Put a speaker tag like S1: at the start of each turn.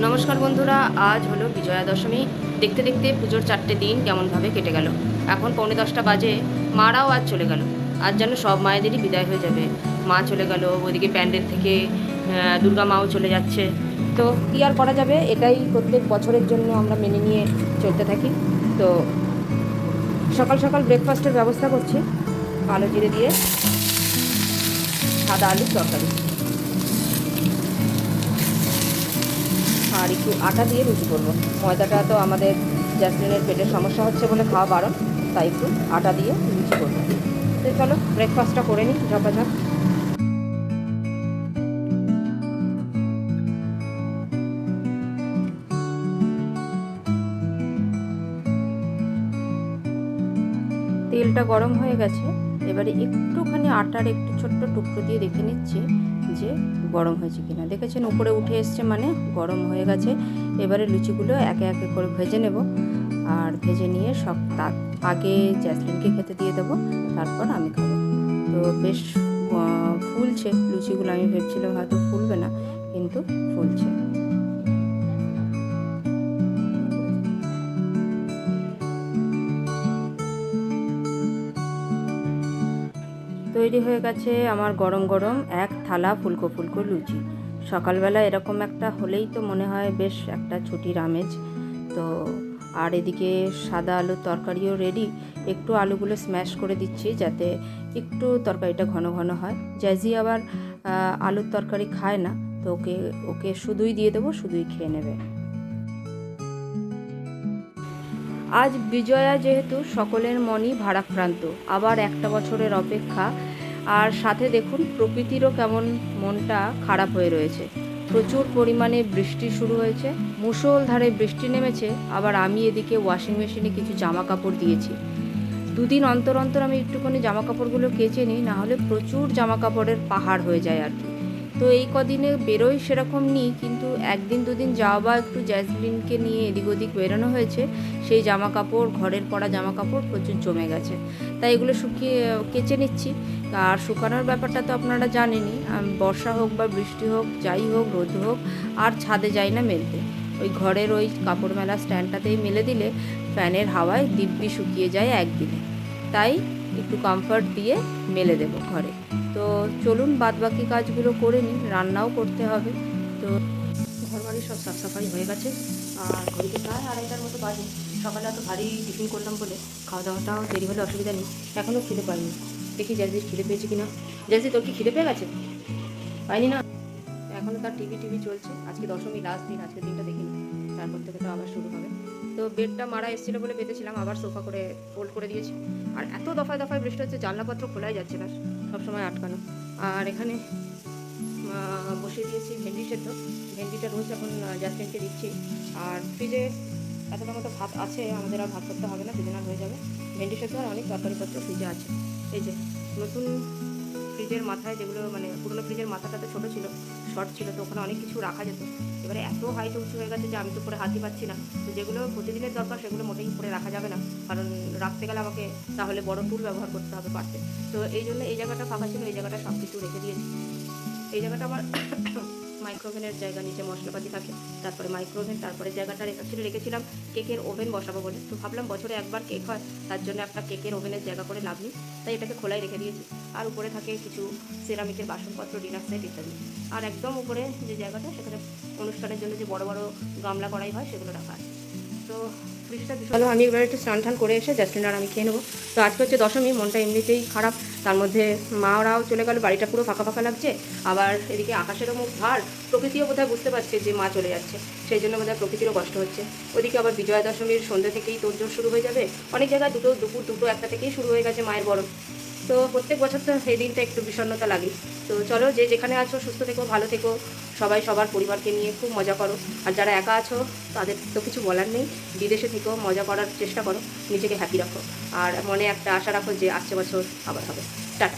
S1: নমস্কার বন্ধুরা, আজ হলো বিজয়া দশমী। দেখতে দেখতে পুজোর 4টে দিন কেমনভাবে কেটে গেল। এখন 9:45 বাজে, মারাও আজ চলে গেল। আজ যেন সব মায়েদেরই বিদায় হয়ে যাবে। মা চলে গেল, ওইদিকে প্যান্ডেল থেকে দুর্গা মাও চলে যাচ্ছে। তো কী আর করা যাবে, এটাই প্রত্যেক বছরের জন্য আমরা মেনে নিয়ে চলতে থাকি। তো সকাল সকাল ব্রেকফাস্টের ব্যবস্থা করছি, কালো জিরে দিয়ে সাদা আলুর তরকারি আর একটু আটা দিয়ে রুটি করবো। ময়দাটা তো আমাদের জ্যাসমিনের পেটের সমস্যা হচ্ছে বলে খাওয়া বারণ, তাই একটু আটা দিয়ে রুটি করবো। তো চলো ব্রেকফাস্টটা করে নিই ঝপাঝপ। তেলটা গরম হয়ে গেছে, এবারে একটুখানি আটার একটু ছোট্ট টুকরো দিয়ে দেখে নিচ্ছি যে গরম হয়েছে কিনা। দেখেছেন উপরে উঠে এসছে, মানে গরম হয়ে গেছে। এবারে লুচিগুলো একে একে করে ভেজে নেব, আর ভেজে নিয়ে সব তার আগে জ্যাসমিনকে খেতে দিয়ে দেবো, তারপর আমি খাবো। তো বেশ ফুলছে লুচিগুলো, আমি ভেবেছিলাম হয়তো ফুলবে না, কিন্তু ফুলছে। তৈরি হয়ে গেছে আমার গরম গরম এক থালা ফুলকো ফুলকো লুচি। সকালবেলা এরকম একটা হলেই তো মনে হয় বেশ একটা ছুটির আমেজ। তো আর এদিকে সাদা আলুর তরকারিও রেডি। একটু আলুগুলো স্ম্যাশ করে দিচ্ছি যাতে একটু তরকারিটা ঘন ঘন হয়। জ্যাজি আবার আলুর তরকারি খায় না, তো ওকে ওকে শুধুই দিয়ে দেবো, শুধুই খেয়ে নেবে। আজ বিজয়া, যেহেতু সকলের মনই ভারাক্রান্ত, আবার একটা বছরের অপেক্ষা। আর সাথে দেখুন প্রকৃতিরও কেমন মনটা খারাপ হয়ে রয়েছে। প্রচুর পরিমাণে বৃষ্টি শুরু হয়েছে, মুষলধারে বৃষ্টি নেমেছে। আবার আমি এদিকে ওয়াশিং মেশিনে কিছু জামা কাপড় দিয়েছি। দুদিন অন্তর অন্তর আমি একটুখানি জামা কাপড়গুলো কেচে নিই, নাহলে প্রচুর জামা কাপড়ের পাহাড় হয়ে যায় আর কি। তো এই কদিনে বেরোই সেরকম নিই, কিন্তু একদিন দুদিন যাওয়া বা একটু জ্যাসমিনকে নিয়ে এদিক ওদিক বেরোনো হয়েছে, সেই জামা কাপড়, ঘরের পরা জামা কাপড় প্রচুর জমে গেছে। তাই এগুলো শুকিয়ে কেচে নিচ্ছি। আর শুকানোর ব্যাপারটা তো আপনারা জানেনই, বর্ষা হোক বা বৃষ্টি হোক, যাই হোক, রোদ হোক, আর ছাদে যাই না মেলতে। ওই ঘরের ওই কাপড় মেলা স্ট্যান্ডটাতেই মেলে দিলে ফ্যানের হাওয়ায় দিব্যি শুকিয়ে যায় একদিনে। তাই একটু কমফর্ট দিয়ে মেলে দেবো ঘরে। তো চলুন বাদবাকি কাজগুলো করে নিই, রান্নাও করতে হবে। তো ঘরবাড়ি সব সাফসাফাই হয়ে গেছে, আর ঘড়িতে প্রায় 2:30টার মতো বাজে। সকালে এত ভারী টিফিন করলাম বলে খাওয়া দাওয়াটাও দেরি হলে অসুবিধা নেই। এখনও খিদে পাইনি, দেখি জ্যাসির খিদে পেয়েছে কিনা। জ্যাসি, তোর কি খিদে পেয়ে গেছে? পাইনি না, এখনও তার টিভি চলছে। আজকে দশমী লাস্ট দিন, আজকে দিনটা দেখিনি, তারপর থেকে তো আবার শুরু হবে। তো বেডটা মারা এসেছিলো বলে পেতেছিলাম, আবার সোফা করে ফোল্ড করে দিয়েছি। আর এত দফায় দফায় বৃষ্টি হচ্ছে, জানলাপত্র খোলাই যাচ্ছে না, সবসময় আটকানো। আর এখানে বসিয়ে দিয়েছি ভেন্ডি সেদ্ধ। ভেন্ডিটা রোজ এখন জ্যাসমিনকে দিচ্ছি। আর ফ্রিজে এতটা মতো ভাত আছে, আমাদের আর ভাত করতে হবে না, দুদিন আর হয়ে যাবে। ভেন্ডি সেদ্ধ আর অনেক তরকারিপত্র ফ্রিজে আছে। এই যে নতুন ফ্রিজের মাথায়, যেগুলো মানে পুরোনো ফ্রিজের মাথাটা তো ছোটো ছিল, শর্ট ছিল, তো ওখানে অনেক কিছু রাখা যেত। এবারে এত হাইট উঁচু হয়ে গেছে যে আমি তো করে হাতই পাচ্ছি না। তো যেগুলো প্রতিদিনের দরকার সেগুলো মোটেই উপরে রাখা যাবে না, কারণ রাখতে গেলে আমাকে তাহলে বড় টুল ব্যবহার করতে হবে পারতে। তো এই জন্য এই জায়গাটা ফাঁকা ছিল, এই জায়গাটা সব কিছু রেখে দিয়েছি। এই জায়গাটা আমার মাইক্রোওভেনের জায়গা, নিচে মশলাপাতি থাকে, তারপরে মাইক্রোওভেন, তারপরে জায়গাটা রেখেছিলাম কেকের ওভেন বসাবো বলে। তো ভাবলাম বছরে একবার কেক হয়, তার জন্য একটা কেকের ওভেনের জায়গা করে লাভ নেই, তাই এটাকে খোলাই রেখে দিয়েছি। আর উপরে থাকে কিছু সেরামিকের বাসনপত্র, ডিনার সেট ইত্যাদি। আর একদম উপরে যে জায়গাটা, সেখানে অনুষ্ঠানের জন্য যে বড় বড় গামলা করাই হয় সেগুলো রাখা আছে। তো ফ্রিজটা ভালো। আমি এবার একটু স্নান টান করে এসে জ্যাসমিন আর আমি খেয়ে নেবো। তো আজকে হচ্ছে দশমী, মনটা এমনিতেই খারাপ, তার মধ্যে মারাও চলে গেল, বাড়িটা পুরো ফাঁকা ফাঁকা লাগছে। আবার এদিকে আকাশেরও মুখ ভার, প্রকৃতিও বোধহয় বুঝতে পারছে যে মা চলে যাচ্ছে, সেই জন্য বোধহয় প্রকৃতিরও কষ্ট হচ্ছে। ওদিকে আবার বিজয়া দশমীর সন্ধ্যে থেকেই তোড়জোড় শুরু হয়ে যাবে। অনেক জায়গায় দুপুর 2টা থেকেই শুরু হয়ে গেছে মায়ের বরণ। তো প্রত্যেক বছর তো এই দিনটা একটু বিষণ্ণতা লাগে। তো চলো, যে যেখানে আছো সুস্থ থেকো, ভালো থেকো, সবাই সবার পরিবারকে নিয়ে খুব মজা করো। আর যারা একা আছো তাদের তো কিছু বলার নেই, বিদেশে থেকেও মজা করার চেষ্টা করো, নিজেকে হ্যাপি রাখো, আর মনে একটা আশা রাখো যে আসছে বছর আবার হবে। টাটা।